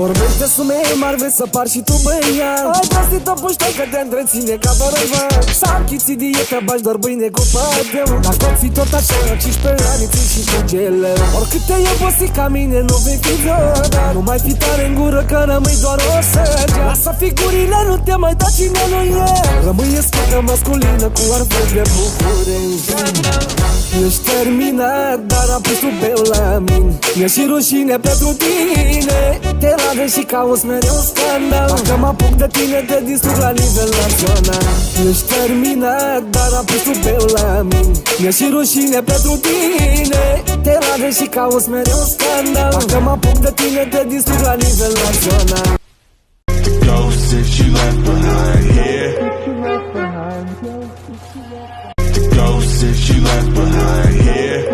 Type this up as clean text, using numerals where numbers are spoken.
Vorbești de sume mari, vrei să par și tu băiat. Ai prostit-o puștă că te întreține ca bărăvan. S-a închițit dietă, bași doar băine cu pateu. Dacă o fi tot așa, 15 ani ții și cu gele. Oricât te obosit ca mine, nu vei fi vreodată. Nu mai fi tare în gură că rămâi doar o săgea. Lasă figurile, nu te mai da cine nu e. Rămâi escotă masculină cu arfări de bucurii. Ești terminat, dar am pus tu peu la mine. Mi-e și rușine pentru tine. Te ladă și cauți mereu scandal. Dacă mă apuc de tine, te distrug la nivel național. Ești terminat, dar am pus tu peu la mine. Mi-e și rușine pentru tine. Te ladă și cauți mereu scandal. Dacă mă apuc de tine, te distrug la nivel național. Ghost that you left behind here. Ghost that you left behind here.